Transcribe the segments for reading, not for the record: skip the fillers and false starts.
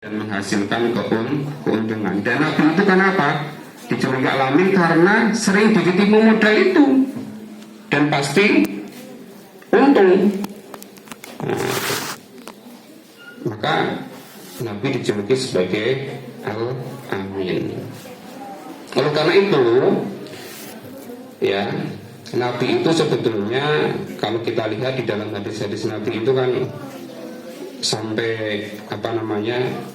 dan menghasilkan keuntungan. Dan Nabi itu kenapa? Diculik alamin karena sering ditipu modal itu dan pasti untung. Maka Nabi dijuluki sebagai Al-Amin. Oleh karena itu, ya, Nabi itu sebetulnya kalau kita lihat di dalam hadis-hadis Nabi itu kan sampai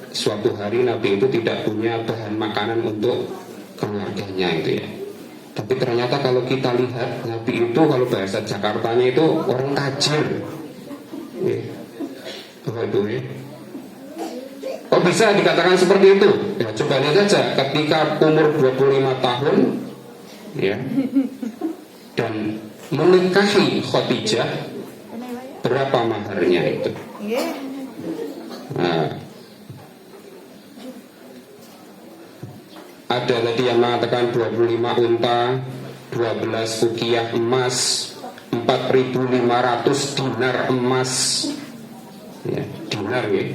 suatu hari Nabi itu tidak punya bahan makanan untuk keluarganya itu ya. Tapi ternyata kalau kita lihat Nabi itu kalau bahasa Jakartanya itu orang tajir. Ya. Apa itu ya? Oh bisa dikatakan seperti itu. Ya, coba lihat saja ketika umur 25 tahun ya dan menikahi Khadijah, berapa maharnya itu? Nah, ada tadi yang mengatakan 25 unta, 12 ukiah emas, 4.500 dinar emas. Ya, dinar ya,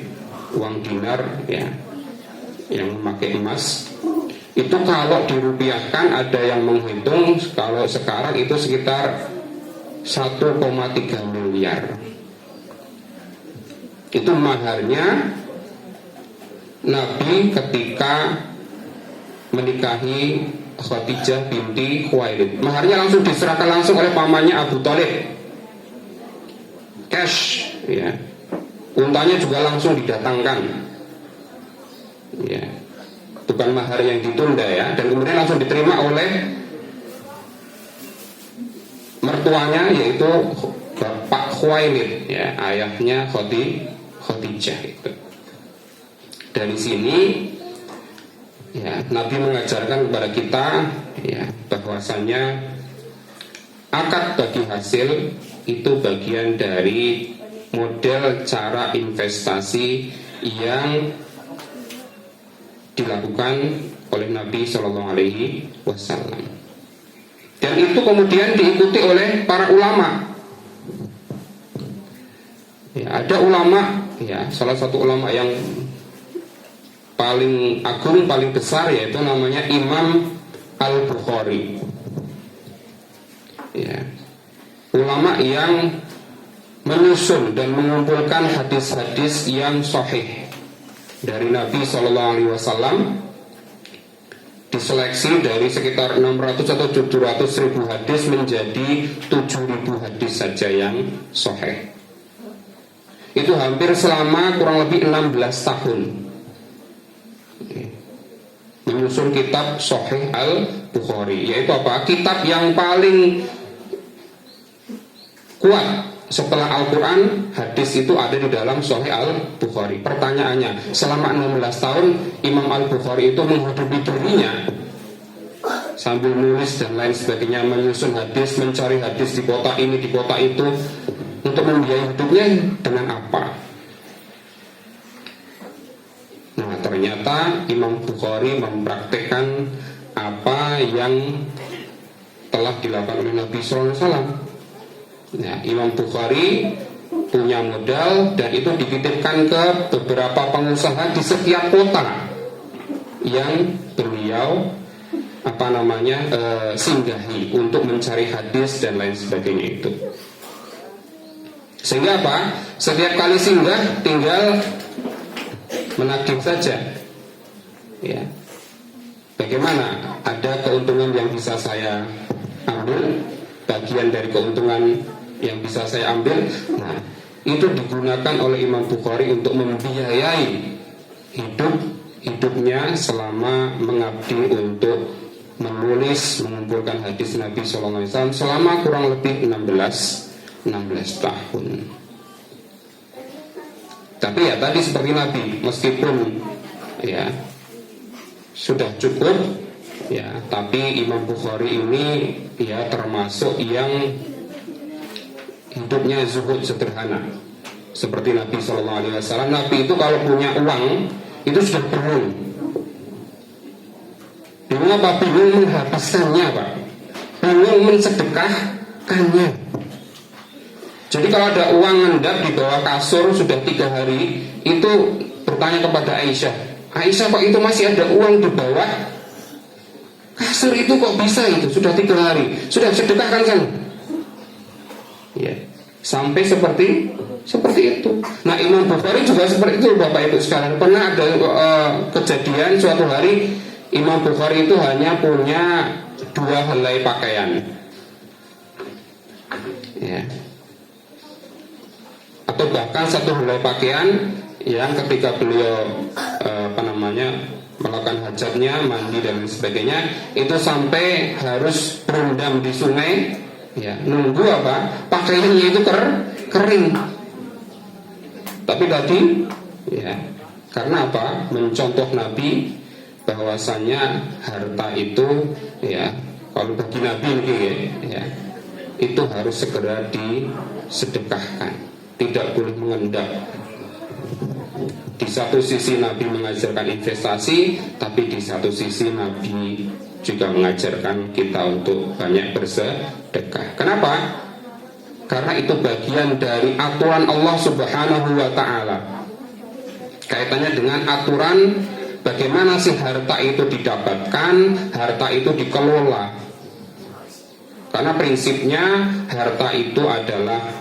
uang dinar ya, yang memakai emas. Itu kalau dirupiahkan ada yang menghitung kalau sekarang itu sekitar 1,3 miliar. Itu maharnya Nabi ketika menikahi Khadijah binti Khuwailid. Maharnya langsung diserahkan langsung oleh pamannya Abu Thalib, cash ya. Untanya juga langsung didatangkan ya. Bukan mahar yang ditunda ya. Dan kemudian langsung diterima oleh mertuanya yaitu Bapak Khuwailid ya, ayahnya Khadijah itu. Dari sini ya, Nabi mengajarkan kepada kita ya, bahwasanya akad bagi hasil itu bagian dari model cara investasi yang dilakukan oleh Nabi Shallallahu Alaihi Wasallam. Dan itu kemudian diikuti oleh para ulama. Ya, ada ulama ya, salah satu ulama yang paling agung, paling besar yaitu namanya Imam Al-Bukhari. Ya. Ulama yang menyusun dan mengumpulkan hadis-hadis yang sahih dari Nabi Shallallahu Alaihi Wasallam, diseleksi dari sekitar 600 atau 700 ribu hadis menjadi 7.000 hadis saja yang sahih. Itu hampir selama kurang lebih 16 tahun menyusun kitab Sahih Al-Bukhari, yaitu apa? Kitab yang paling kuat setelah Al-Quran. Hadis itu ada di dalam Sahih Al-Bukhari. Pertanyaannya, selama 16 tahun Imam Al-Bukhari itu menghidupi dirinya sambil nulis dan lain sebagainya, menyusun hadis, mencari hadis di kota ini, di kota itu, untuk membiayai hidupnya dengan apa? Nah, ternyata Imam Bukhari mempraktekkan apa yang telah dilakukan oleh Nabi SAW. Nah, Imam Bukhari punya modal dan itu dititipkan ke beberapa pengusaha di setiap kota yang beliau singgahi untuk mencari hadis dan lain sebagainya itu. Sehingga apa? Setiap kali singgah tinggal menagih saja. Ya. Bagaimana? Ada keuntungan yang bisa saya ambil, bagian dari keuntungan yang bisa saya ambil. Nah, itu digunakan oleh Imam Bukhari untuk membiayai hidupnya selama mengabdi untuk menulis, mengumpulkan hadis Nabi Sallallahu Alaihi Wasallam selama kurang lebih 16 tahun. Tapi ya tadi seperti Nabi, meskipun ya sudah cukup ya, tapi Imam Bukhari ini ya termasuk yang hidupnya zuhud, sederhana. Seperti Nabi Shallallahu Alaihi Wasallam, Nabi itu kalau punya uang itu sudah bingung. Bingung apa? Bingung menghabiskannya, Pak. Bingung mensedekahkannya. Jadi kalau ada uang ngendap di bawah kasur sudah 3 hari, itu bertanya kepada Aisyah, Aisyah, kok itu masih ada uang di bawah kasur itu, kok bisa itu? Sudah 3 hari, sudah sedekahkan kan? Ya, sampai seperti itu. Nah, Imam Bukhari juga seperti itu, Bapak Ibu sekalian. Pernah ada kejadian suatu hari Imam Bukhari itu hanya punya 2 helai pakaian, ya, atau bahkan 1 helai pakaian yang ketika beliau melakukan hajatnya, mandi dan sebagainya, itu sampai harus berendam di sungai, ya, nunggu apa? Pakaiannya itu kering. Tapi tadi, ya, karena apa? Mencontoh Nabi bahwasanya harta itu, ya, kalau bagi Nabi ini, ya, itu harus segera disedekahkan, tidak boleh mengendap. Di satu sisi Nabi mengajarkan investasi, tapi di satu sisi Nabi juga mengajarkan kita untuk banyak bersedekah. Kenapa? Karena itu bagian dari aturan Allah Subhanahu wa ta'ala. Kaitannya dengan aturan bagaimana sih harta itu didapatkan, harta itu dikelola. Karena prinsipnya harta itu adalah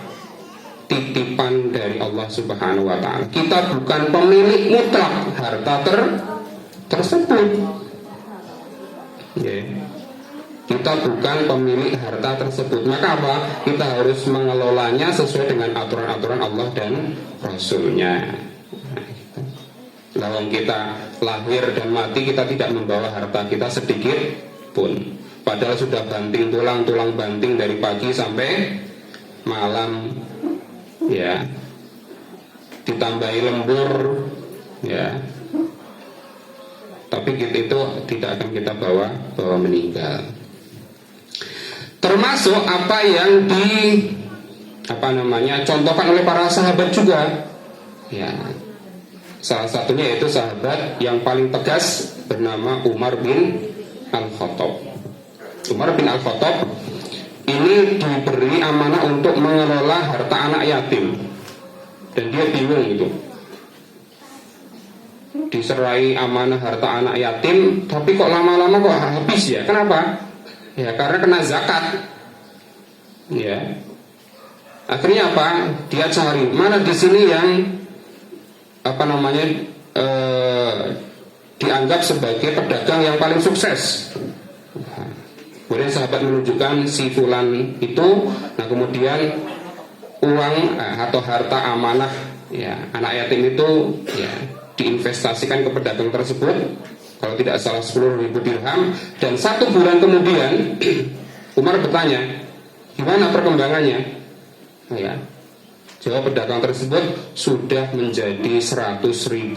titipan dari Allah Subhanahu wa ta'ala. Kita bukan pemilik mutlak harta tersebut. Yeah. Kita bukan pemilik harta tersebut. Maka apa? Kita harus mengelolanya sesuai dengan aturan-aturan Allah dan Rasulnya. Lalu kita lahir dan mati, kita tidak membawa harta kita sedikit pun. Padahal sudah banting tulang banting dari pagi sampai malam, ya, ditambahi lembur, ya, tapi itu tidak akan kita bawa meninggal. Termasuk apa yang contohkan oleh para sahabat juga, ya. Salah satunya yaitu sahabat yang paling tegas bernama Umar bin Al-Khattab. Umar bin Al-Khattab ini diberi amanah untuk mengelola harta anak yatim, dan dia bingung itu. Diserai amanah harta anak yatim, tapi kok lama-lama kok habis ya? Kenapa? Ya, karena kena zakat. Ya. Akhirnya apa? Dia cari mana di sini yang dianggap sebagai pedagang yang paling sukses. Kemudian sahabat menunjukkan si fulan itu. Nah, kemudian uang atau harta amanah, ya, anak yatim itu, ya, diinvestasikan ke pedagang tersebut. Kalau tidak salah 10.000 dirham. Dan 1 bulan kemudian Umar bertanya, gimana perkembangannya? Ya, jawab pedagang tersebut, sudah menjadi 100.000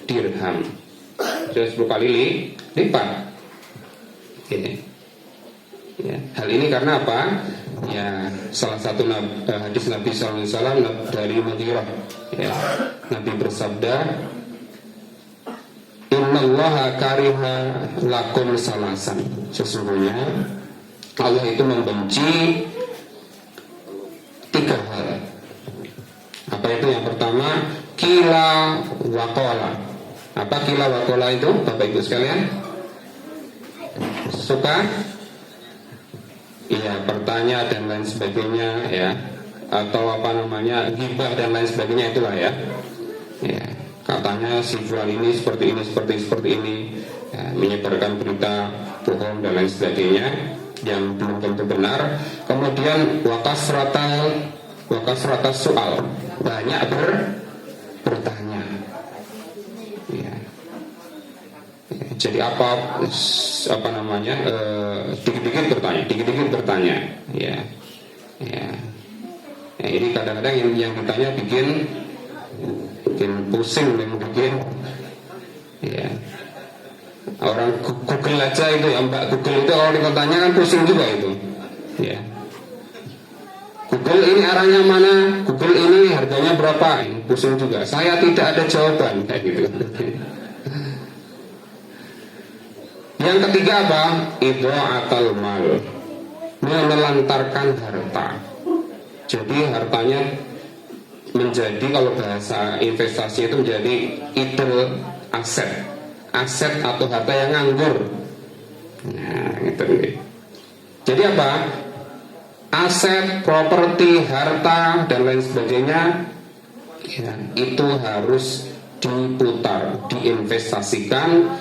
dirham. Sudah 10 kali lipat. Ya, hal ini karena apa? Ya, salah satu hadis Nabi SAW dari Mughirah, ya, Nabi bersabda, Innallaha kariha lakum salasan. Sesungguhnya Allah itu membenci 3 hal. Apa itu? Yang pertama, kila waqala. Apa kila waqala itu, Bapak Ibu sekalian? Suka? Iya, bertanya dan lain sebagainya, ya. Atau ghibah dan lain sebagainya, itulah, ya. Ya. Katanya si fulan ini seperti ini, ya, menyebarkan berita bohong dan lain sebagainya yang belum tentu benar. Kemudian wakasratas soal, banyak bertanya, ya. Jadi dikit-dikit bertanya, ya. Ya, ini kadang-kadang yang ditanya bikin pusing, ya. Orang Google aja itu, ya, Mbak Google itu kalau ditanya kan pusing juga itu, ya. Google ini arahnya mana, Google ini harganya berapa, ini pusing juga. Saya tidak ada jawaban, kayak gitu. Yang ketiga apa? Idha'atul mal, menelantarkan harta. Jadi hartanya menjadi, kalau bahasa investasi itu menjadi idle aset, aset atau harta yang nganggur. Nah, gitu nih. Jadi apa? Aset, properti, harta dan lain sebagainya, ya, itu harus diputar, diinvestasikan,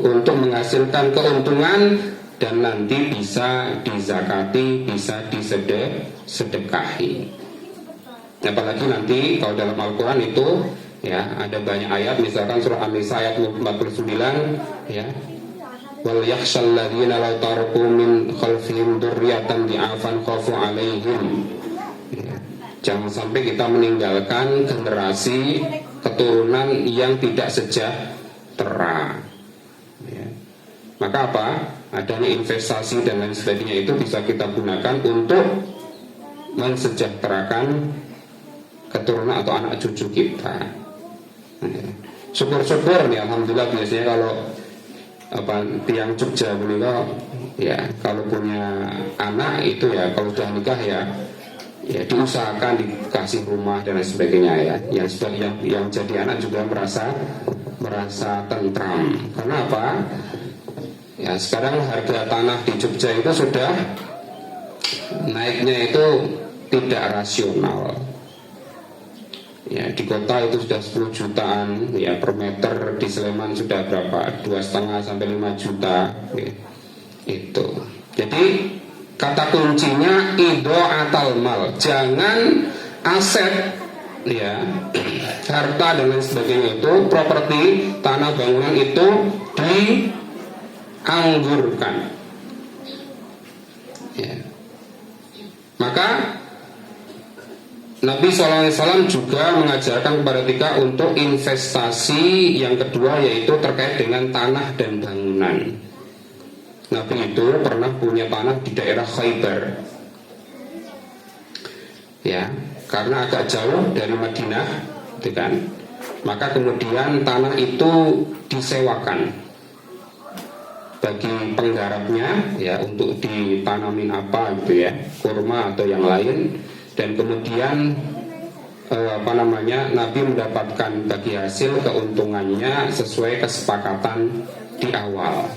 untuk menghasilkan keuntungan dan nanti bisa dizakati, bisa disedekahi. Apalagi nanti kalau dalam Al-Quran itu, ya, ada banyak ayat, misalkan surah An-Nisa ayat 49, ya, wal yakhshal ladzina law taraku min khalfihim dzurriyyatan di'afan khafu 'alaihim. Ya. Jangan sampai kita meninggalkan generasi keturunan yang tidak sejahtera. Ya. Maka apa? Adanya investasi dan lain sebagainya itu bisa kita gunakan untuk mensejahterakan keturunan atau anak cucu kita. Ya. Syukur-syukur nih, alhamdulillah biasanya kalau tiang Jogja beliau, ya, kalau punya anak itu, ya, kalau sudah nikah, ya diusahakan dikasih rumah dan lain sebagainya, ya. Yang jadi anak juga merasa tentram. Karena apa? Ya, sekarang harga tanah di Jogja itu sudah naiknya itu tidak rasional. Ya, di kota itu sudah 10 jutaan, ya, per meter. Di Sleman sudah berapa? 2,5 sampai 5 juta, ya. Itu. Jadi kata kuncinya idha'atul mal. Jangan aset, ya, harta dan lain sebagainya itu, properti, tanah, bangunan itu dianggurkan. Ya. Maka Nabi SAW juga mengajarkan kepada kita untuk investasi yang kedua, yaitu terkait dengan tanah dan bangunan. Nabi itu pernah punya tanah di daerah Khaybar, ya, karena agak jauh dari Madinah, gitu kan. Maka kemudian tanah itu disewakan bagi penggarapnya, ya, untuk ditanamin apa gitu, ya, kurma atau yang lain. Dan kemudian Nabi mendapatkan bagi hasil keuntungannya sesuai kesepakatan di awal.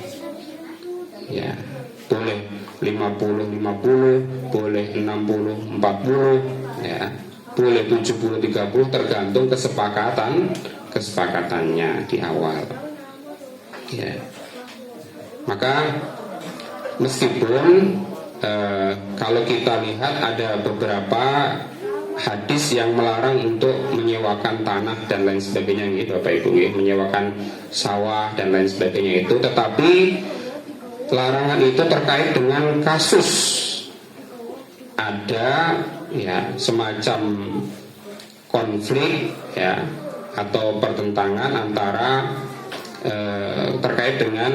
Ya, boleh 50-50, boleh 60-40, ya, boleh 70-30, tergantung kesepakatannya di awal. Ya. Maka meskipun kalau kita lihat ada beberapa hadis yang melarang untuk menyewakan tanah dan lain sebagainya, gitu Bapak Ibu, menyewakan sawah dan lain sebagainya itu, tetapi larangan itu terkait dengan kasus ada, ya, semacam konflik, ya, atau pertentangan antara terkait dengan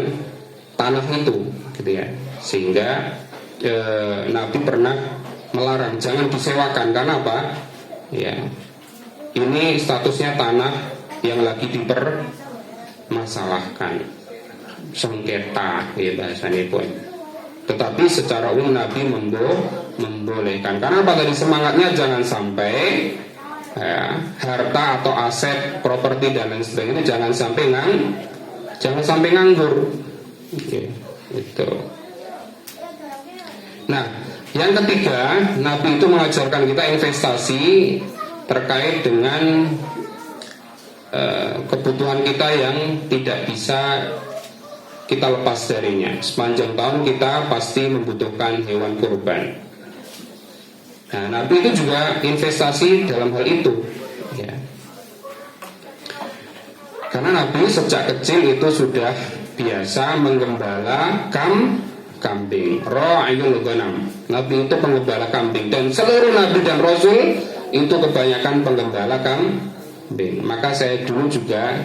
tanah itu, gitu, ya, sehingga Nabi pernah melarang jangan disewakan. Karena apa? Ya, ini statusnya tanah yang lagi dipermasalahkan, sengketa, ya, bahasanya pun. Tetapi secara umum Nabi membolehkan. Karena apa? Tadi semangatnya jangan sampai, ya, harta atau aset, properti dan lain sebagainya jangan sampai nganggur. Oke, itu. Nah, yang ketiga, Nabi itu mengajarkan kita investasi terkait dengan kebutuhan kita yang tidak bisa kita lepas darinya. Sepanjang tahun kita pasti membutuhkan hewan kurban. Nah, Nabi itu juga investasi dalam hal itu, ya. Karena Nabi sejak kecil itu sudah biasa menggembala kambing, ra'ayul ghanam. Nabi itu penggembala kambing, dan seluruh nabi dan rasul itu kebanyakan penggembala kambing. Maka saya dulu juga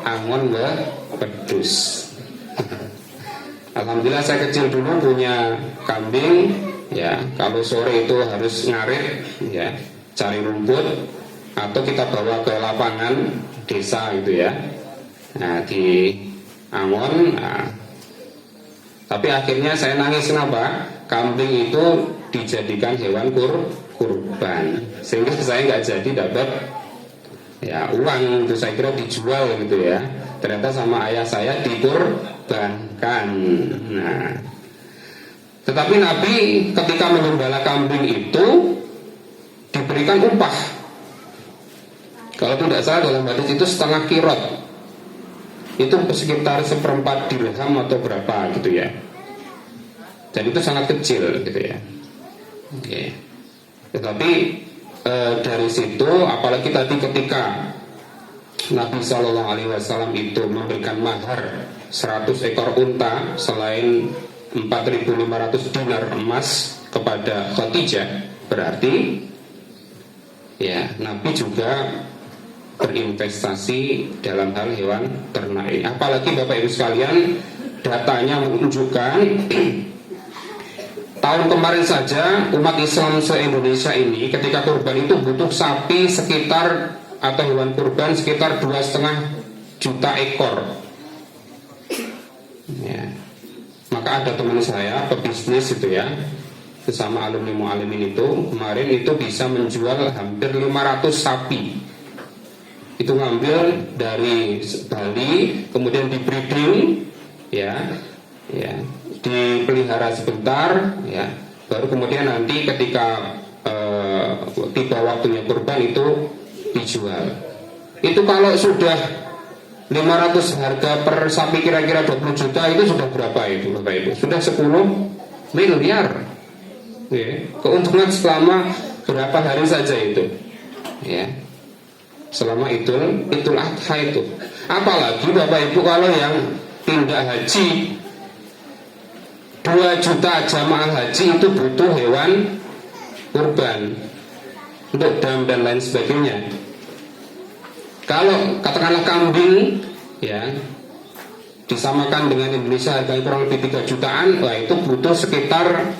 angon ke pedus. Alhamdulillah saya kecil dulu punya kambing, ya. Kalau sore itu harus ngarit, ya, cari rumput, atau kita bawa ke lapangan desa itu, ya. Nah, di angon. Tapi akhirnya saya nangis, kenapa? Kambing itu dijadikan hewan kurban, sehingga saya nggak jadi dapat ya uang itu, saya kira dijual gitu ya, ternyata sama ayah saya dikurbankan. Nah, tetapi Nabi ketika menggembala kambing itu diberikan upah. Kalau tidak salah dalam hadis itu setengah kirot, itu sekitar 1/4 dirham atau berapa gitu ya. Dan itu sangat kecil gitu ya. Oke. Tetapi dari situ, apalagi tadi ketika Nabi SAW itu memberikan mahar 100 ekor unta selain 4.500 dinar emas kepada Khadijah, berarti ya Nabi juga berinvestasi dalam hal hewan ternak ini. Apalagi Bapak Ibu sekalian, datanya menunjukkan tahun kemarin saja umat Islam se-Indonesia ini ketika kurban itu butuh sapi sekitar, atau hewan kurban sekitar 2,5 juta ekor ya. Maka ada teman saya pebisnis itu ya, bersama alumni mu'alimin itu, kemarin itu bisa menjual hampir 500 sapi. Itu ngambil dari Bali, kemudian di breeding ya, dipelihara sebentar ya, baru kemudian nanti ketika tiba waktunya kurban itu dijual. Itu kalau sudah 500 harga per sapi kira-kira 20 juta, itu sudah berapa itu Bapak Ibu? Sudah 10 miliar ya. Keuntungan selama berapa hari saja itu ya, selama Idul Adha itu. Apalagi Bapak Ibu kalau yang tidak haji, 2 juta jamaah haji itu butuh hewan kurban untuk dam dan lain sebagainya. Kalau katakanlah kambing ya disamakan dengan Indonesia harganya kurang lebih 3 jutaan, wah itu butuh sekitar,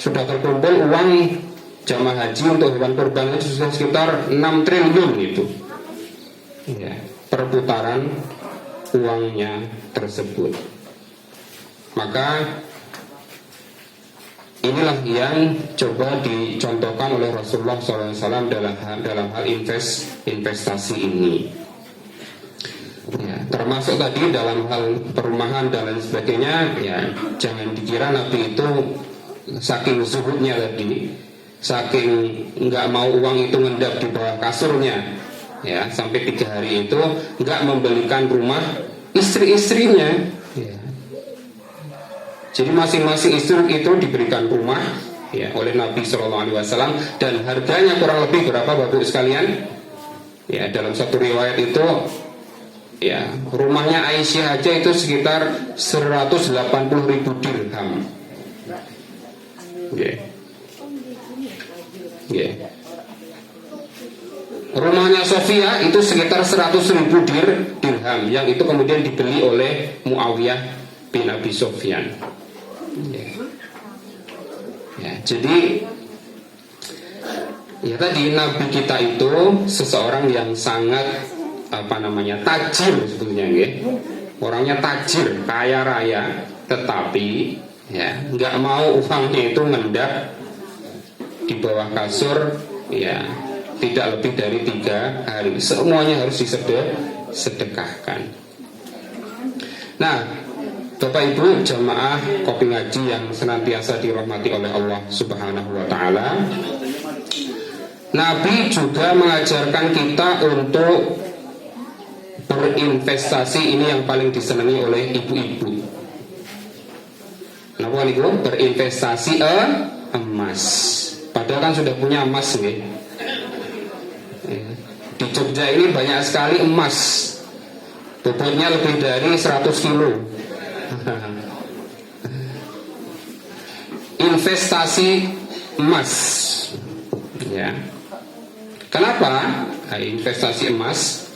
sudah terkumpul uang jamaah haji untuk hewan kurban itu sudah sekitar 6 triliun itu ya, perputaran uangnya tersebut. Maka inilah yang coba dicontohkan oleh Rasulullah SAW dalam hal investasi ini ya, termasuk tadi dalam hal perumahan dan lain sebagainya ya. Jangan dikira Nabi itu saking zuhudnya tadi, saking nggak mau uang itu ngendap di bawah kasurnya ya, sampai 3 hari itu nggak membelikan rumah istri-istrinya ya. Jadi masing-masing istri itu diberikan rumah ya oleh Nabi SAW, dan harganya kurang lebih berapa Bapak Ibu sekalian? Ya, dalam satu riwayat itu ya, rumahnya Aisyah aja itu sekitar 180.000 dirham. Yeah. Yeah. Rumahnya Sofia itu sekitar 100.000 dirham, yang itu kemudian dibeli oleh Muawiyah bin Abi Sufyan. Ya, jadi ya tadi Nabi kita itu seseorang yang sangat tajir sebetulnya ya. Orangnya tajir, kaya raya, tetapi ya nggak mau uangnya itu ngendap di bawah kasur ya, tidak lebih dari 3 hari. Semuanya harus disedekahkan. Nah, Bapak Ibu jamaah Kopi Ngaji yang senantiasa dirahmati oleh Allah Subhanahu wa taala, Nabi juga mengajarkan kita untuk berinvestasi. Ini yang paling disenangi oleh ibu-ibu. Kenapa niku? Berinvestasi emas. Padahal kan sudah punya emas nih. Di Jogja ini banyak sekali emas. Bobotnya lebih dari 100 kilo. Investasi emas ya. Kenapa investasi emas?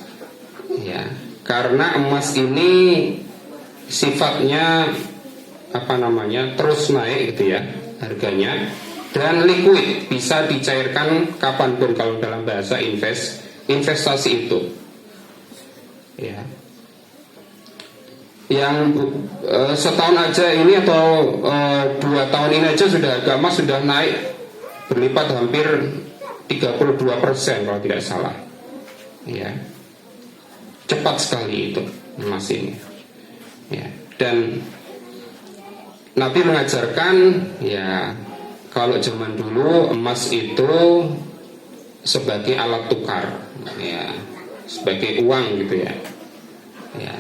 Ya, karena emas ini sifatnya terus naik gitu ya harganya, dan liquid, bisa dicairkan kapanpun kalau dalam bahasa investasi itu ya. Yang setahun aja ini atau 2 tahun ini aja sudah harga emas sudah naik berlipat hampir 32% kalau tidak salah. Ya. Cepat sekali itu emas ini. Ya. Dan Nabi mengajarkan, ya, kalau zaman dulu emas itu sebagai alat tukar, ya, sebagai uang gitu ya. Ya.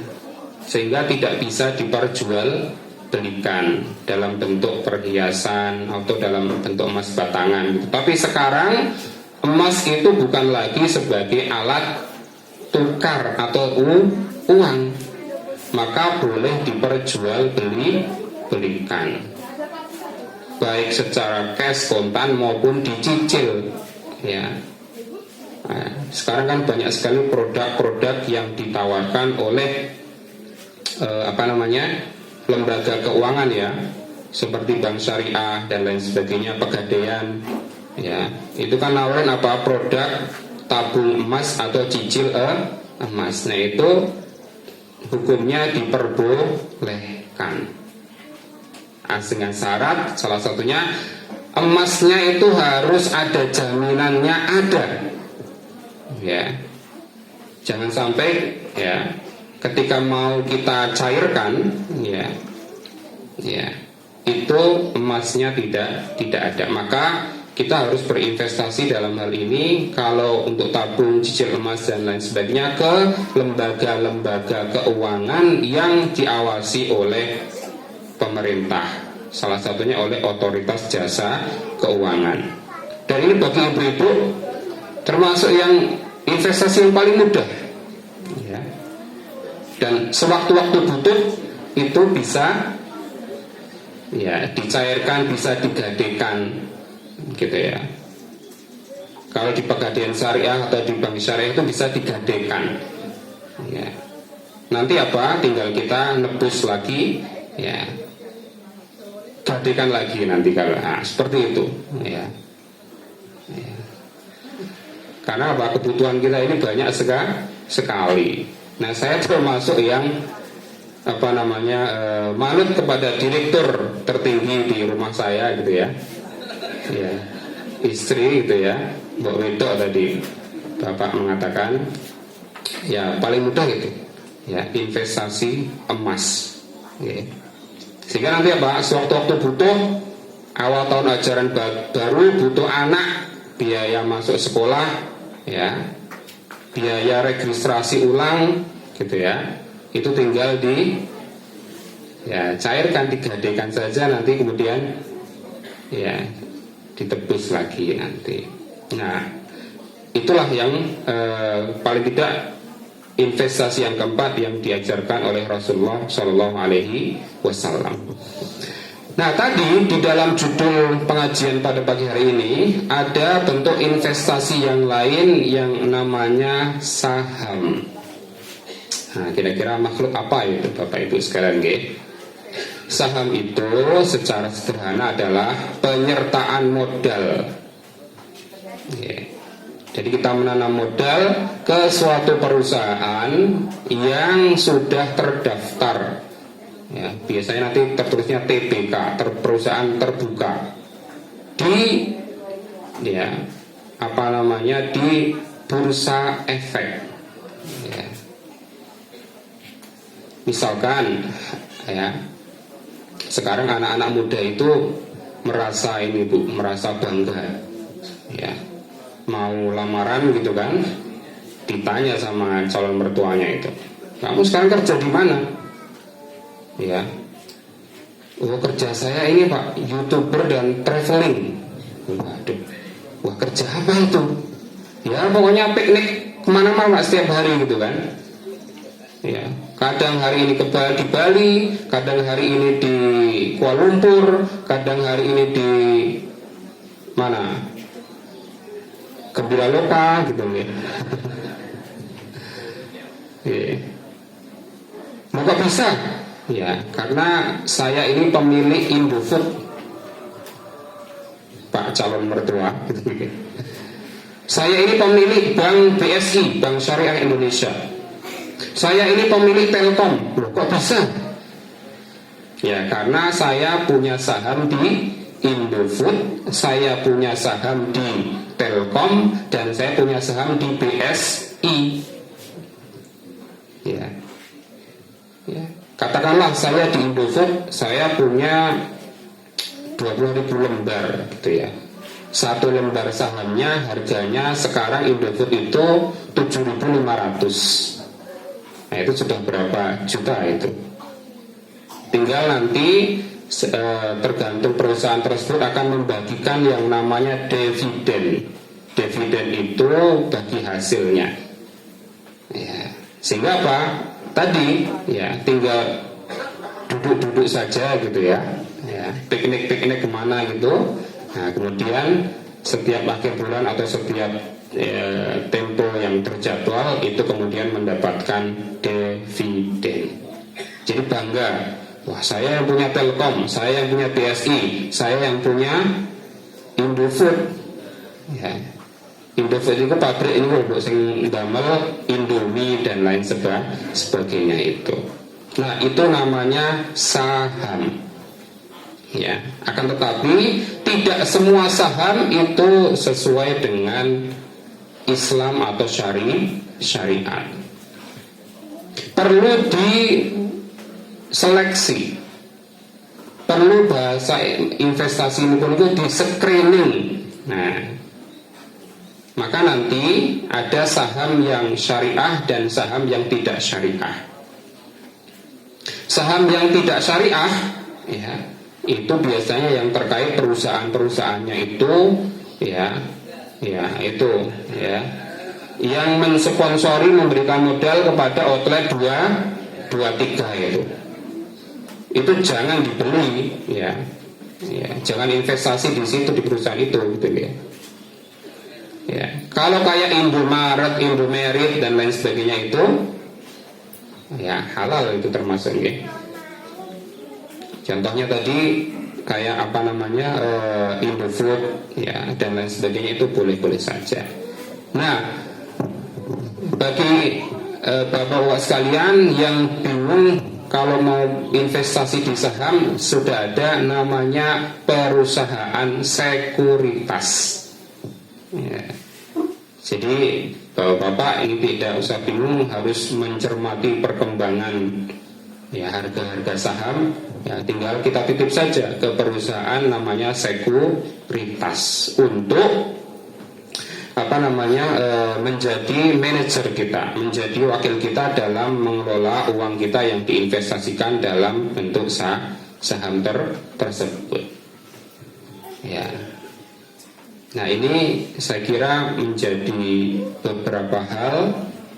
Sehingga tidak bisa diperjualbelikan dalam bentuk perhiasan atau dalam bentuk emas batangan gitu. Tapi sekarang emas itu bukan lagi sebagai alat tukar atau uang, maka boleh diperjualbelikan, baik secara cash kontan maupun dicicil, ya. Nah, sekarang kan banyak sekali produk-produk yang ditawarkan oleh lembaga keuangan, ya, seperti bank syariah dan lain sebagainya, Pegadaian, ya. Itu kan nawarin produk tabung emas atau cicil emas. Nah, itu hukumnya diperbolehkan, dengan syarat salah satunya emasnya itu harus ada jaminannya ada, ya. Jangan sampai, ya, ketika mau kita cairkan, ya, itu emasnya tidak ada. Maka kita harus berinvestasi dalam hal ini, kalau untuk tabung, cicil emas dan lain sebagainya, ke lembaga-lembaga keuangan yang diawasi oleh pemerintah, salah satunya oleh Otoritas Jasa Keuangan. Dan ini bagi ibu-ibu termasuk yang investasi yang paling mudah, ya. Dan sewaktu-waktu butuh itu bisa, ya, dicairkan, bisa digadaikan, gitu ya. Kalau di Pegadaian Syariah atau di bank syariah itu bisa digadaikan, ya. Nanti tinggal kita nebus lagi, ya, gadaikan lagi nanti kalau seperti itu, ya. Karena kebutuhan kita ini banyak sekali. Nah, saya termasuk yang manut kepada direktur tertinggi di rumah saya, gitu ya. Ya, istri, gitu ya, Mbak Wedok tadi Bapak mengatakan, ya, paling mudah gitu, ya, investasi emas, ya. Sehingga nanti sewaktu-waktu butuh, awal tahun ajaran baru butuh anak, biaya masuk sekolah, ya, biaya registrasi ulang, gitu ya, itu tinggal cairkan, digadaikan saja, nanti kemudian, ya, ditebus lagi nanti. Nah, itulah yang paling tidak investasi yang keempat yang diajarkan oleh Rasulullah Shallallahu Alaihi Wasallam. Nah, tadi di dalam judul pengajian pada pagi hari ini ada bentuk investasi yang lain yang namanya saham. Nah, kira-kira makhluk apa itu, Bapak Ibu sekalian, nggih? Saham itu secara sederhana adalah penyertaan modal. Jadi kita menanam modal ke suatu perusahaan yang sudah terdaftar. Ya, biasanya nanti tertulisnya TBK, perusahaan terbuka di, ya, di bursa efek. Ya. Misalkan, ya, sekarang anak-anak muda itu merasa bangga, ya, mau lamaran gitu kan, ditanya sama calon mertuanya itu, kamu sekarang kerja di mana? Ya, kerja saya ini Pak, YouTuber dan traveling. Waduh, wah, kerja apa itu? Ya, pokoknya piknik kemana-mana setiap hari gitu kan. Ya, kadang hari ini di Bali, kadang hari ini di Kuala Lumpur, kadang hari ini di mana? Gembira Loka gitu ya. Ya. Maka bisa, ya, karena saya ini pemilik Indofood, Pak calon mertua. Saya ini pemilik Bank BSI, Bank Syariah Indonesia. Saya ini pemilik Telkom. Loh, kok bisa? Ya, karena saya punya saham di Indofood, saya punya saham di Telkom dan saya punya saham di BSI. Ya. Ya. Katakanlah saya di Indofood saya punya 20.000 lembar gitu ya. Satu lembar sahamnya harganya sekarang Indofood itu 7.500. Nah itu sudah berapa juta itu. Tinggal nanti tergantung perusahaan tersebut akan membagikan yang namanya dividen. Dividen itu bagi hasilnya. Ya, sehingga apa? Tadi ya tinggal duduk-duduk saja gitu ya. Ya, piknik-piknik kemana gitu. Nah kemudian setiap akhir bulan atau setiap tempo yang terjadwal itu kemudian mendapatkan dividen. Jadi bangga, wah saya yang punya Telkom, saya yang punya BSI, saya yang punya Indofood. Ya. Indofood itu pabrik ini untuk sing damel Indomie dan lain sebagainya itu. Nah itu namanya saham. Ya, akan tetapi tidak semua saham itu sesuai dengan Islam atau syariat. Perlu diseleksi. Perlu bahasa investasi itu di screening. Nah, maka nanti ada saham yang syariah dan saham yang tidak syariah. Saham yang tidak syariah, ya, itu biasanya yang terkait perusahaan-perusahaannya itu, ya itu, ya, yang mensponsori memberikan modal kepada outlet 223 itu jangan dibeli, ya, jangan investasi di situ di perusahaan itu, gitu ya. Ya, kalau kayak Indomaret, Indomerit dan lain sebagainya itu, ya halal itu termasuk, ya. Contohnya tadi kayak apa namanya Indofood, ya, dan lain sebagainya itu boleh-boleh saja. Nah, bagi bapak-bapak sekalian yang bingung kalau mau investasi di saham, sudah ada namanya perusahaan sekuritas. Ya. Jadi bapak-bapak ini tidak usah bingung, harus mencermati perkembangan ya harga-harga saham. Ya, tinggal kita titip saja ke perusahaan namanya sekuritas untuk apa namanya menjadi manajer kita, menjadi wakil kita dalam mengelola uang kita yang diinvestasikan dalam bentuk saham tersebut. Ya. Nah ini saya kira menjadi beberapa hal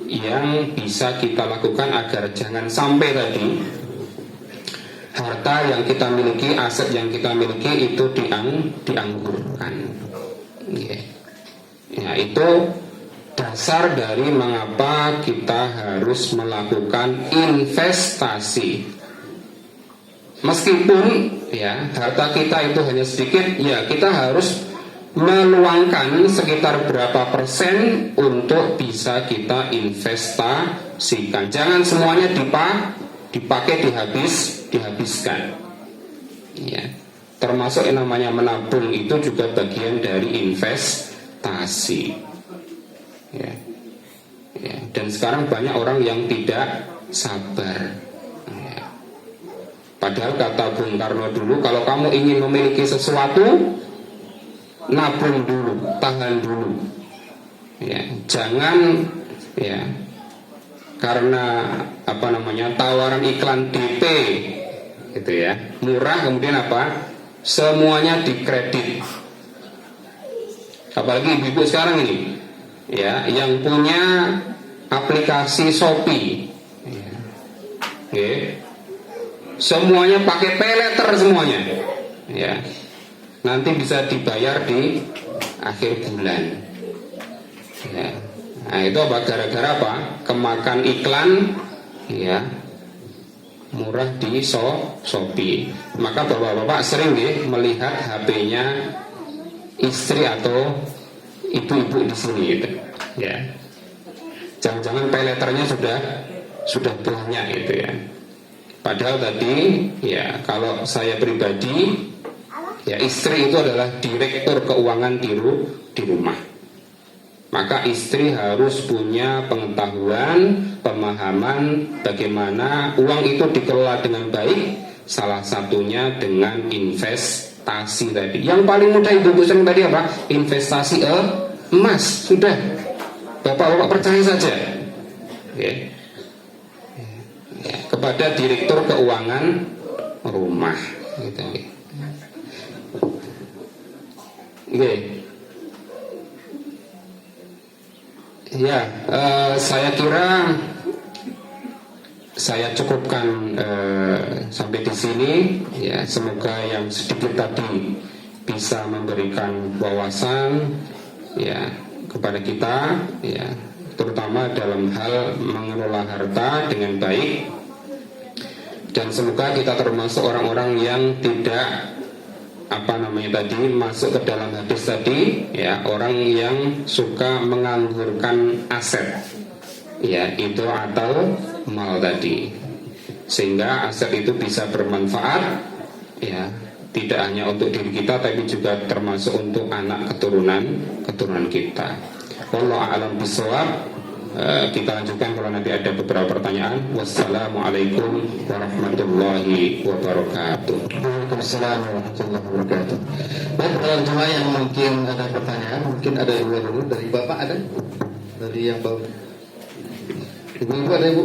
yang bisa kita lakukan agar jangan sampai tadi harta yang kita miliki, aset yang kita miliki itu dianggurkan. Yeah. Ya, itu dasar dari mengapa kita harus melakukan investasi. Meskipun ya harta kita itu hanya sedikit, ya kita harus meluangkan sekitar berapa persen untuk bisa kita investasikan. Jangan semuanya dipakai dihabiskan. Ya. Termasuk yang namanya menabung itu juga bagian dari investasi. Ya. Ya. Dan sekarang banyak orang yang tidak sabar. Ya. Padahal kata Bung Karno dulu, kalau kamu ingin memiliki sesuatu, nabung dulu, tahan dulu. Ya, jangan ya karena apa namanya tawaran iklan DP gitu ya murah kemudian apa semuanya dikredit. Apalagi ibu-ibu sekarang ini ya yang punya aplikasi Shopee ya. Okay. Semuanya pakai paylater semuanya ya. Nanti bisa dibayar di akhir bulan. Ya. Nah itu apa? Gara-gara apa? Kemakan iklan, ya, murah di Shopee. Maka bapak-bapak sering nih melihat HP-nya istri atau ibu-ibu di sini, gitu. Ya. Jangan-jangan payletternya sudah banyak, gitu ya. Padahal tadi, ya, kalau saya pribadi Ya, istri itu adalah direktur keuangan di rumah. Maka istri harus punya pengetahuan, pemahaman bagaimana uang itu dikelola dengan baik. Salah satunya dengan investasi tadi. Yang paling mudah ibu sering tadi apa? Investasi emas. Sudah, bapak percaya saja. Ya. Ya, kepada direktur keuangan rumah. Gitu. Oke. Ya, saya kira saya cukupkan sampai di sini. Ya, semoga yang sedikit tadi bisa memberikan wawasan ya kepada kita, ya, terutama dalam hal mengelola harta dengan baik. Dan semoga kita termasuk orang-orang yang tidak masuk ke dalam hadis tadi, ya, orang yang suka menganggurkan aset, ya, itu atau mal tadi, sehingga aset itu bisa bermanfaat, ya, tidak hanya untuk diri kita tapi juga termasuk untuk anak keturunan kita. Wallahu a'lam bishawab. Kita lanjutkan kalau nanti ada beberapa pertanyaan. Wassalamualaikum warahmatullahi wabarakatuh. Waalaikumsalam warahmatullahi wabarakatuh. Baik, para jemaah yang mungkin ada pertanyaan, mungkin ada yang dulu dari bapak, ada dari yang bapak, ibu ada ibu.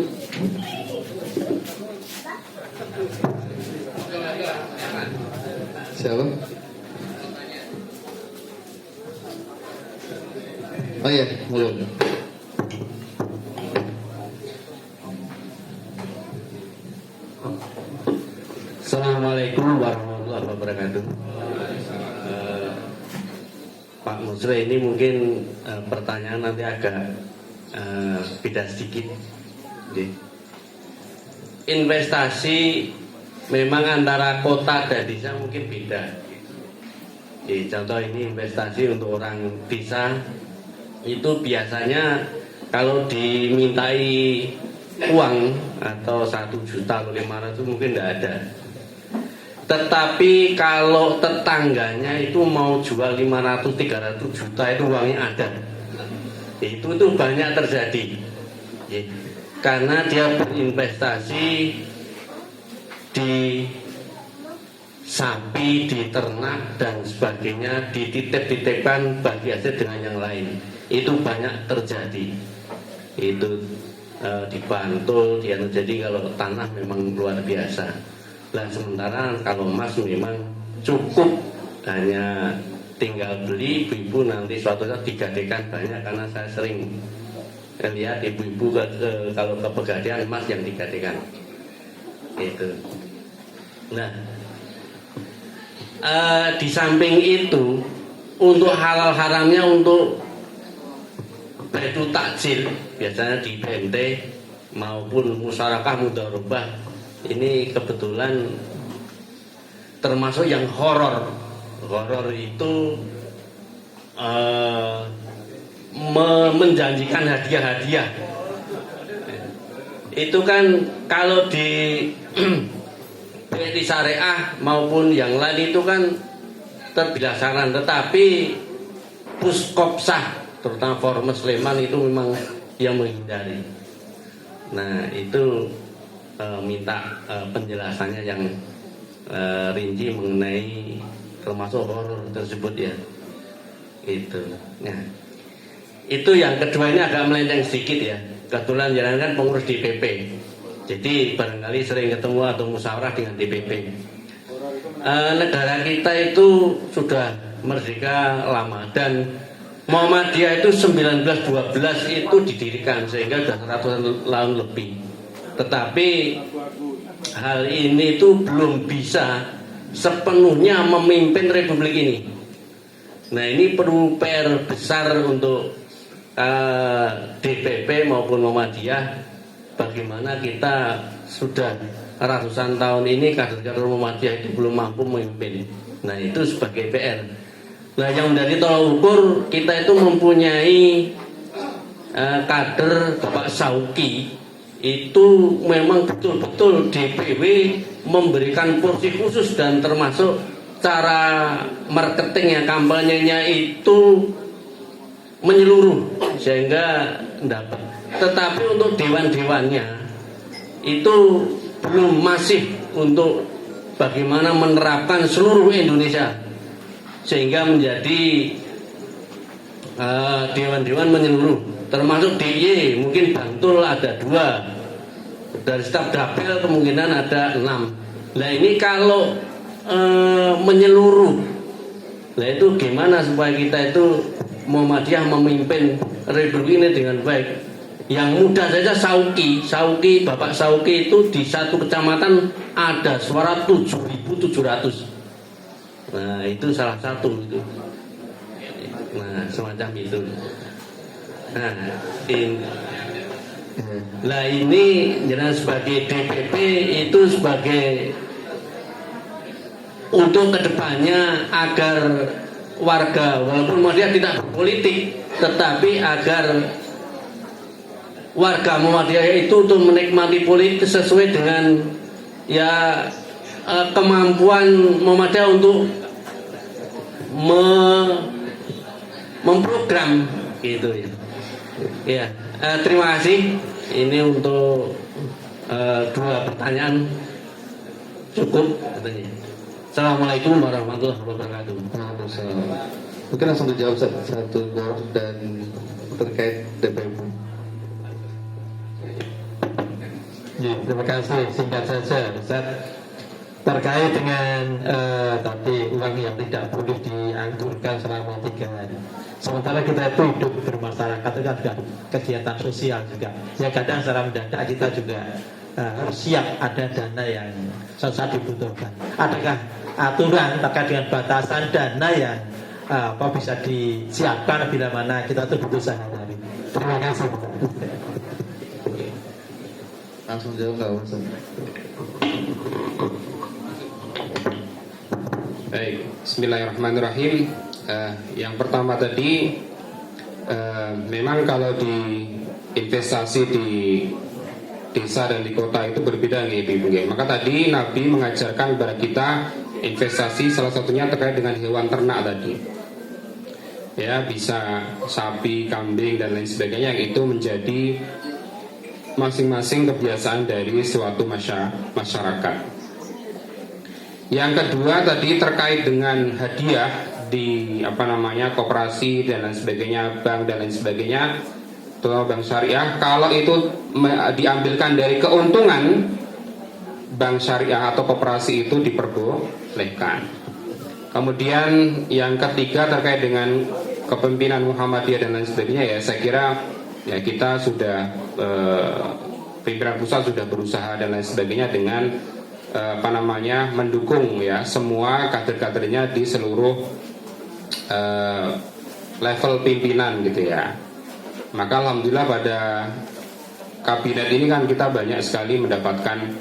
Siapa? Oh iya, belum. Assalamualaikum warahmatullahi wabarakatuh. Pak Musre, ini mungkin pertanyaan nanti agak beda sedikit. Investasi memang antara kota dan desa mungkin beda. Contoh ini investasi untuk orang desa itu biasanya kalau dimintai uang atau 1 juta atau 500 mungkin tidak ada. Tetapi kalau tetangganya itu mau jual 500-300 juta itu uangnya ada. Itu banyak terjadi. Karena dia berinvestasi di sapi, di ternak dan sebagainya, dititip-titipkan bagi hasil dengan yang lain. Itu banyak terjadi. Itu di Bantul, jadi kalau tanah memang luar biasa. Nah, sementara kalau emas memang cukup, hanya tinggal beli, ibu-ibu nanti suatu saat digadekan banyak, karena saya sering lihat ibu-ibu kalau ke pegadaian emas yang digadekan. Itu. Nah, di samping itu untuk halal haramnya, untuk baitu takjil biasanya di BNT maupun musyarakah mudharabah, ini kebetulan termasuk yang horor. Horor itu menjanjikan hadiah-hadiah. Itu kan kalau di BNI syariah maupun yang lain itu kan terbiasakan, tetapi Puskopsah terutama Forum Sleman itu memang yang menghindari. Nah, itu minta penjelasannya yang rinci mengenai termasuk horor tersebut ya. Itu. Nah, itu yang kedua ini agak melenceng sedikit ya. Kebetulan jalan kan pengurus DPP. Jadi barangkali sering ketemu atau musyawarah dengan DPP. Negara kita itu sudah merdeka lama, dan Muhammadiyah itu 1912 itu didirikan, sehingga sudah ratusan tahun lebih. Tetapi hal ini itu belum bisa sepenuhnya memimpin republik ini. Nah, ini perlu PR besar untuk DPP maupun Muhammadiyah. Bagaimana kita sudah ratusan tahun ini kader-kader Muhammadiyah itu belum mampu memimpin. Nah, itu sebagai PR. Nah, yang dari tolak ukur kita itu mempunyai kader Bapak Sauki, itu memang betul-betul DPW memberikan porsi khusus dan termasuk cara marketingnya, kampanyenya itu menyeluruh sehingga dapat. Tetapi untuk dewan-dewannya itu belum masif untuk bagaimana menerapkan seluruh Indonesia sehingga menjadi dewan-dewan menyeluruh, termasuk DIY. Mungkin Bantul ada 2, dari staf dapil kemungkinan ada 6. Nah ini kalau menyeluruh, nah itu gimana supaya kita itu Muhammadiyah memimpin Republik ini dengan baik. Yang mudah saja Sauki, Bapak Sauki itu di satu kecamatan ada suara 7.700. Nah itu salah satu itu. Nah semacam itu. Nah ini jangan sebagai DPP itu sebagai untuk kedepannya agar warga walaupun Muhammadiyah tidak berpolitik, tetapi agar warga Muhammadiyah itu untuk menikmati politik sesuai dengan ya kemampuan Muhammadiyah untuk memprogram gitu ya. Ya, terima kasih. Ini untuk 2 pertanyaan cukup katanya. Assalamualaikum warahmatullahi wabarakatuh. Mungkin langsung dijawab satu dan terkait DPP. Ya, terima kasih. Singkat saja, Ustaz. Terkait dengan tadi uang yang tidak boleh dianggurkan selama 3 hari. Sementara kita itu hidup bermasyarakat itu ada kegiatan sosial juga. Ya kadang secara mendadak kita juga harus siap ada dana yang saat dibutuhkan. Adakah aturan terkait dengan batasan dana yang bisa disiapkan bila mana kita itu butuh sehari-hari? Terima kasih. Langsung jawab nggak Mas? Baik, bismillahirrahmanirrahim. Yang pertama tadi memang kalau di investasi di desa dan di kota itu berbeda nih Ibu. Maka tadi Nabi mengajarkan kepada kita investasi salah satunya terkait dengan hewan ternak tadi. Ya, bisa sapi, kambing dan lain sebagainya, yang itu menjadi masing-masing kebiasaan dari suatu masyarakat. Yang kedua tadi terkait dengan hadiah di koperasi dan lain sebagainya, bank dan lain sebagainya, terutama bank syariah, kalau itu diambilkan dari keuntungan bank syariah atau koperasi itu diperbolehkan. Kemudian yang ketiga terkait dengan kepemimpinan Muhammadiyah dan lain sebagainya, ya saya kira ya kita sudah pimpinan pusat sudah berusaha dan lain sebagainya dengan mendukung ya semua kader-kadernya di seluruh level pimpinan gitu ya. Maka alhamdulillah pada kabinet ini kan kita banyak sekali mendapatkan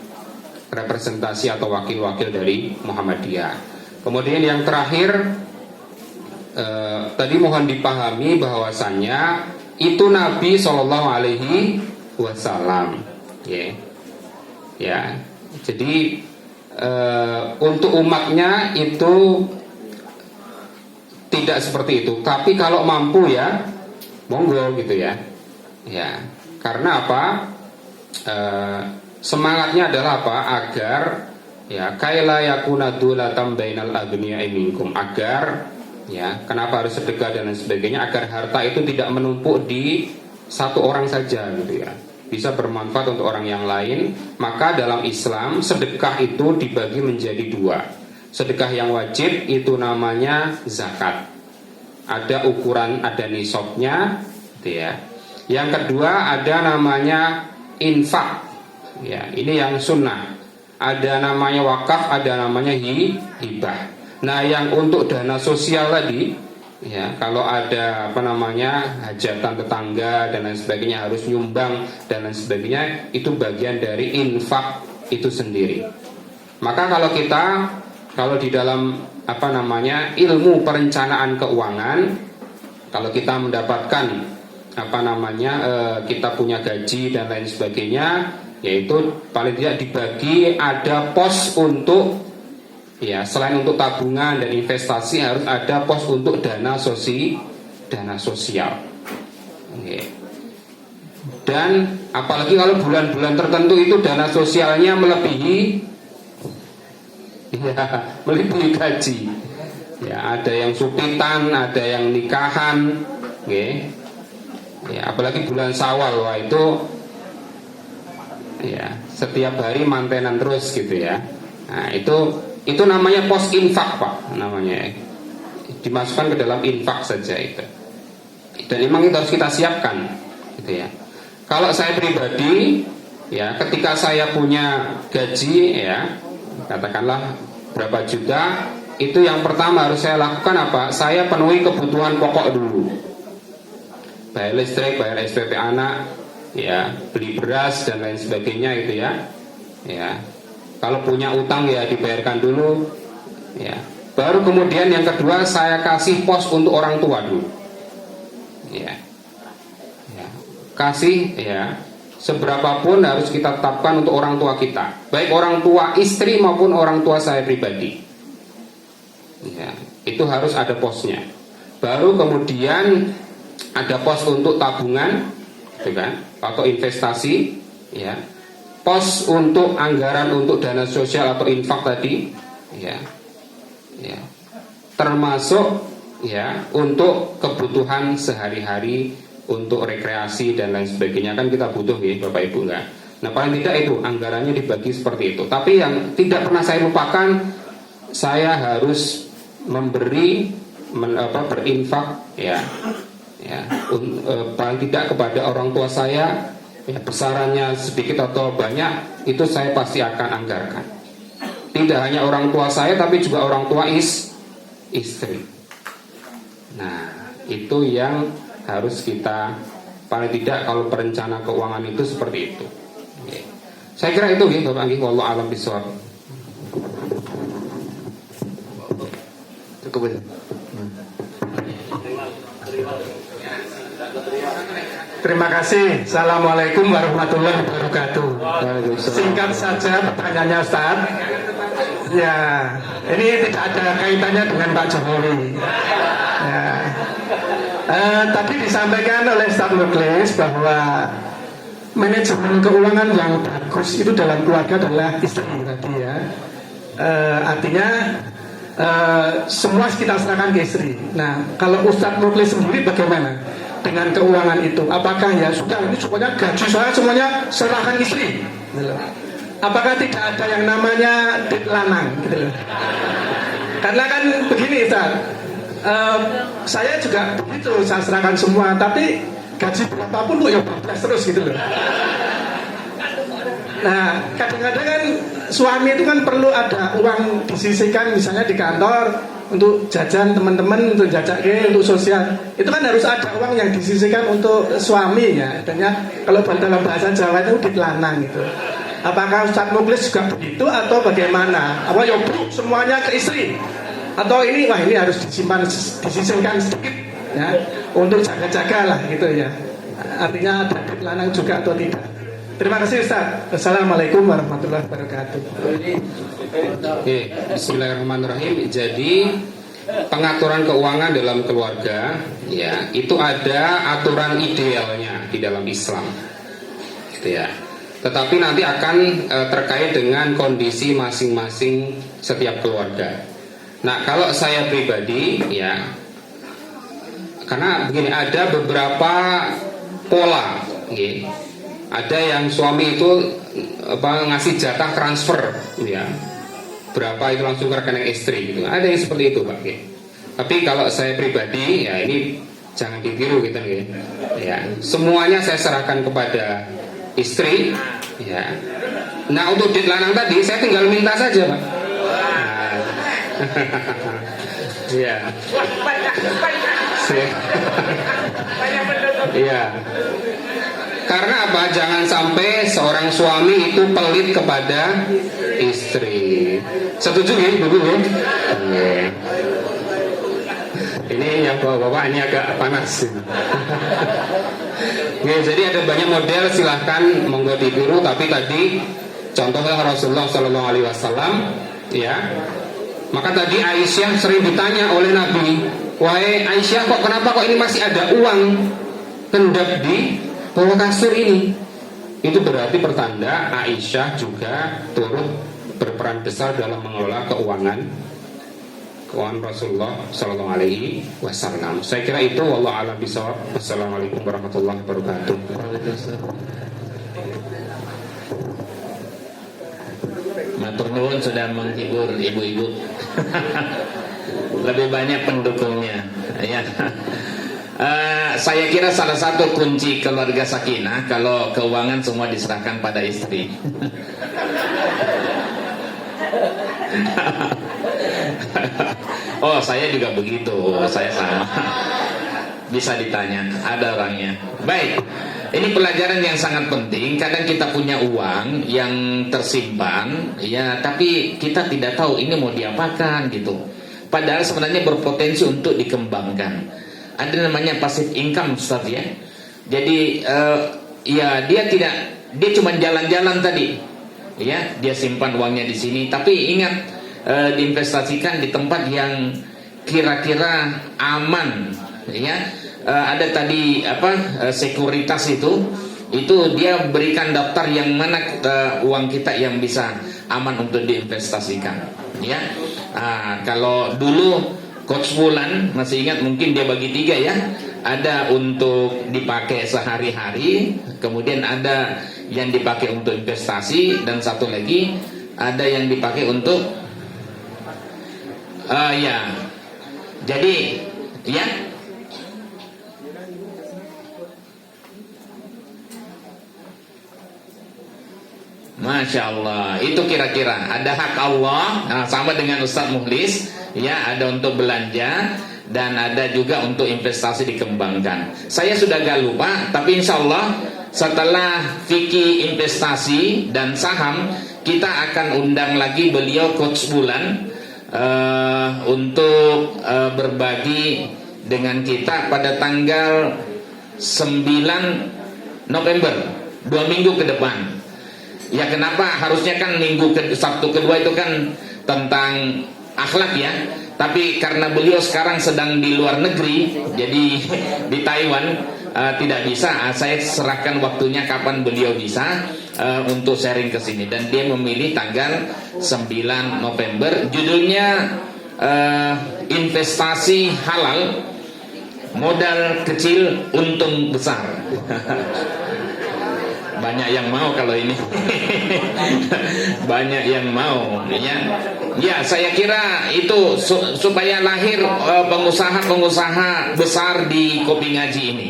representasi atau wakil-wakil dari Muhammadiyah. Kemudian yang terakhir tadi mohon dipahami bahwasannya itu Nabi SAW ya. Jadi untuk umatnya itu tidak seperti itu. Tapi kalau mampu ya monggo gitu ya. Ya, karena apa? Semangatnya adalah apa? Agar ya kaila yakuna dulatan bainal agniya'i minkum, agar ya kenapa harus sedekah dan lain sebagainya, agar harta itu tidak menumpuk di satu orang saja gitu ya, bisa bermanfaat untuk orang yang lain. Maka dalam Islam sedekah itu dibagi menjadi 2. Sedekah yang wajib itu namanya zakat, ada ukuran, ada nisabnya gitu ya. Yang kedua ada namanya infak ya, ini yang sunnah. Ada namanya wakaf, ada namanya hibah. Nah yang untuk dana sosial tadi ya, kalau ada hajatan tetangga dan lain sebagainya, harus nyumbang dan lain sebagainya, itu bagian dari infak itu sendiri. Maka kalau di dalam ilmu perencanaan keuangan, kalau kita mendapatkan kita punya gaji dan lain sebagainya, yaitu paling tidak dibagi ada pos untuk ya selain untuk tabungan dan investasi harus ada pos untuk dana sosial. Oke. Dan apalagi kalau bulan-bulan tertentu itu dana sosialnya melebihi gaji. Ya, ada yang supitan, ada yang nikahan, oke. Ya, apalagi bulan Syawal, wah itu ya setiap hari mantenan terus gitu ya. Nah, itu namanya pos infak, Pak, namanya. Dimasukkan ke dalam infak saja itu. Dan memang itu harus kita siapkan gitu ya. Kalau saya pribadi ya, ketika saya punya gaji ya, katakanlah berapa juta, itu yang pertama harus saya lakukan apa? Saya penuhi kebutuhan pokok dulu. Bayar listrik, bayar SPP anak, ya, beli beras dan lain sebagainya gitu ya. Ya. Kalau punya utang ya dibayarkan dulu. Ya. Baru kemudian yang kedua saya kasih pos untuk orang tua dulu. Ya. Ya. Kasih ya seberapapun harus kita tetapkan untuk orang tua kita, baik orang tua istri maupun orang tua saya pribadi. Ya, itu harus ada posnya. Baru kemudian ada pos untuk tabungan, gitu kan, atau investasi, ya. Pos untuk anggaran untuk dana sosial atau infak tadi, ya, ya. Termasuk ya untuk kebutuhan sehari-hari, untuk rekreasi dan lain sebagainya kan kita butuh ya Bapak Ibu enggak. Nah paling tidak itu anggarannya dibagi seperti itu. Tapi yang tidak pernah saya lupakan, saya harus memberi berinfak ya paling tidak kepada orang tua saya ya, besarannya sedikit atau banyak itu saya pasti akan anggarkan. Tidak hanya orang tua saya tapi juga orang tua istri. Nah itu yang harus kita paling tidak kalau perencana keuangan itu seperti itu. Oke. Saya kira itu ya Bapak Anggi, wallahu a'lam bishawab. Cukup ya. Terima kasih. Assalamualaikum warahmatullahi wabarakatuh. Singkat saja pertanyaannya Ustaz. Ya, ini tidak ada kaitannya dengan Pak Jokowi. Ya. Tadi disampaikan oleh Ustaz Muklis bahwa manajemen keuangan yang bagus itu dalam keluarga adalah istri tadi ya. Artinya semua kita serahkan ke istri. Nah, kalau Ustaz Muklis sendiri bagaimana dengan keuangan itu? Apakah ya sudah ini semuanya gaji saya semuanya serahkan istri? Apakah tidak ada yang namanya duit lanang? Gitu. Karena kan begini Ustaz, saya juga begitu, saya serahkan semua, tapi gaji berapapun kok ya bablas terus gitu loh. Nah, kadang-kadang kan suami itu kan perlu ada uang disisihkan misalnya di kantor untuk jajan teman-teman, untuk jajak untuk sosial. Itu kan harus ada uang yang disisihkan untuk suami ya. Adanya kalau dalam bahasa Jawa itu duit lanang gitu. Apakah Ustaz Muklis juga begitu atau bagaimana? Apa ya bu semuanya ke istri? Atau ini wah ini harus disimpan disisihkan sedikit ya untuk jaga-jaga lah gitu ya. Artinya ada duit lanang juga atau tidak? Terima kasih Ustaz. Assalamualaikum warahmatullahi wabarakatuh. Oke, bismillahirrahmanirrahim. Jadi pengaturan keuangan dalam keluarga ya itu ada aturan idealnya di dalam Islam gitu ya. Tetapi nanti akan terkait dengan kondisi masing-masing setiap keluarga. Nah kalau saya pribadi ya, karena begini ada beberapa pola gitu. Ada yang suami itu ngasih jatah transfer ya, berapa itu langsung ke rekening istri gitu. Ada yang seperti itu Pak. Tapi kalau saya pribadi ya ini jangan ditiru gitu ya. Semuanya saya serahkan kepada istri ya. Nah untuk duit lanang tadi saya tinggal minta saja Pak. Nah, ya. Iya. Karena apa? Jangan sampai seorang suami itu pelit kepada istri. Setuju ya, Ibu? Ya. Ini yang bapak-bapak ini agak panas. Oke, jadi ada banyak model, silahkan monggo ditiru. Tapi tadi contohnya Rasulullah SAW, ya, Maka tadi Aisyah sering ditanya oleh Nabi, wahai Aisyah, kenapa ini masih ada uang kendap di bawah kasur ini? Itu berarti pertanda Aisyah juga turut berperan besar dalam mengelola keuangan Rasulullah Sallallahu Alaihi Wasallam. Saya kira itu. Wallahu a'lam bishawab. Wassalamualaikum warahmatullahi wabarakatuh. Matur nuwun sudah menghibur ibu-ibu. Lebih banyak pendukungnya. Ya. Saya kira salah satu kunci keluarga sakinah kalau keuangan semua diserahkan pada istri. Oh, saya juga begitu. Saya sama. Bisa ditanya, ada orangnya. Baik. Ini pelajaran yang sangat penting. Kadang kita punya uang yang tersimpan, ya, tapi kita tidak tahu ini mau diapakan gitu. Padahal sebenarnya berpotensi untuk dikembangkan. Ada namanya passive income, Ustaz, ya. Jadi ya dia cuma jalan-jalan tadi. Ya, dia simpan uangnya di sini, tapi ingat diinvestasikan di tempat yang kira-kira aman, ya. Ada tadi sekuritas itu dia berikan daftar yang mana uang kita yang bisa aman untuk diinvestasikan, ya. Kalau dulu Coach Bulan masih ingat, mungkin dia bagi 3 ya. Ada untuk dipakai sehari-hari, kemudian ada yang dipakai untuk investasi, dan satu lagi ada yang dipakai untuk ya. Jadi ya, Masya Allah, itu kira-kira ada hak Allah, sama dengan Ustaz Mukhlis, ya, ada untuk belanja dan ada juga untuk investasi dikembangkan. Saya sudah agak lupa, tapi insya Allah setelah fikih investasi dan saham, kita akan undang lagi beliau Coach Bulan untuk berbagi dengan kita pada tanggal 9 November, 2 minggu ke depan. Ya, kenapa? Harusnya kan Sabtu kedua itu kan tentang akhlak ya. Tapi karena beliau sekarang sedang di luar negeri, jadi di Taiwan, tidak bisa. Saya serahkan waktunya kapan beliau bisa untuk sharing ke sini. Dan dia memilih tanggal 9 November. Judulnya investasi halal, modal kecil, untung besar. Banyak yang mau kalau ini. Banyak yang mau, ya. Ya, saya kira itu supaya lahir pengusaha-pengusaha besar di Kopi Ngaji ini.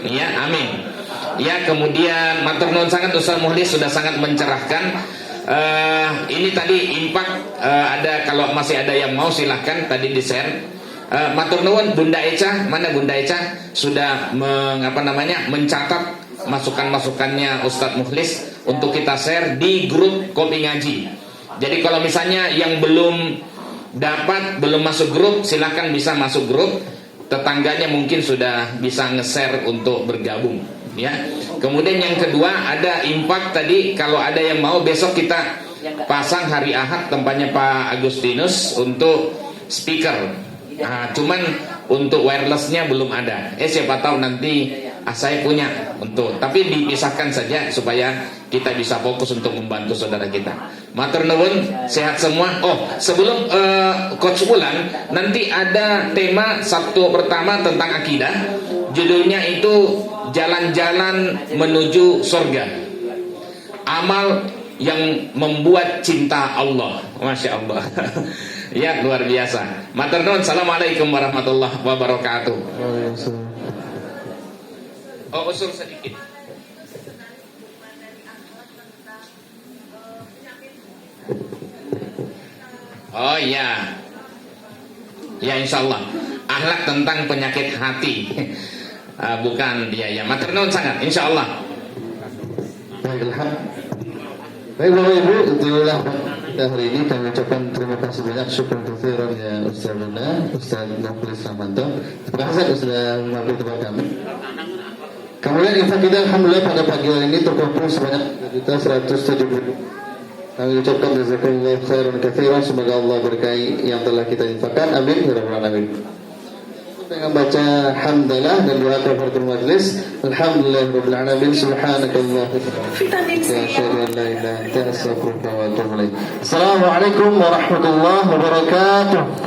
Ya, amin. Ya, kemudian matur nuwun sangat Ustaz Mukhlis sudah sangat mencerahkan. Ini tadi impak ada, kalau masih ada yang mau silahkan tadi di-share. Matur nuwun Bunda Eca, mana Bunda Eca sudah mencatat masukan-masukannya Ustadz Mukhlis untuk kita share di grup Kopi Ngaji. Jadi kalau misalnya yang belum masuk grup, silakan bisa masuk grup. Tetangganya mungkin sudah bisa nge-share untuk bergabung, ya. Kemudian yang kedua ada impak tadi, kalau ada yang mau besok kita pasang hari Ahad tempatnya Pak Agustinus untuk speaker. Cuman untuk wirelessnya belum ada. Siapa tahu nanti saya punya untuk, tapi dipisahkan saja supaya kita bisa fokus untuk membantu saudara kita. Matur nuwun, sehat semua. Oh, sebelum Coach Bulan, nanti ada tema Sabtu pertama tentang akidah. Judulnya itu jalan-jalan menuju surga. Amal yang membuat cinta Allah. Masya Allah. Ya, luar biasa. Matur nuwun. Assalamualaikum warahmatullahi wabarakatuh. Oh, usul sedikit. Oh ya, ya insya Allah. Akhlak tentang penyakit hati. Bukan dia ya. Matur nuwun sangat. Insya Allah. Baik Bapak Ibu, itulah hari ini kami ucapkan terima kasih banyak, syukur katsiran ya Ustaz Luna, Ustaz Mukhlis Rahmanto. Terima kasih sudah mampir tempat kami. Kemudian infak kita alhamdulillah pada pagi hari ini terkumpul sebanyak 170 Kami ucapkan jazakumullah khairan katsiran, semoga Allah berkahi yang telah kita infakkan. Amin ya rabbal alamin. Dengan baca hamdalah dan doa kafaratul majlis. Alhamdulillahirabbil alamin. Subhanakallah. Vitamin C. Asyhadu an la ilaha illa anta astaghfiruka wa atubu ilaik. Assalamualaikum warahmatullahi wabarakatuh.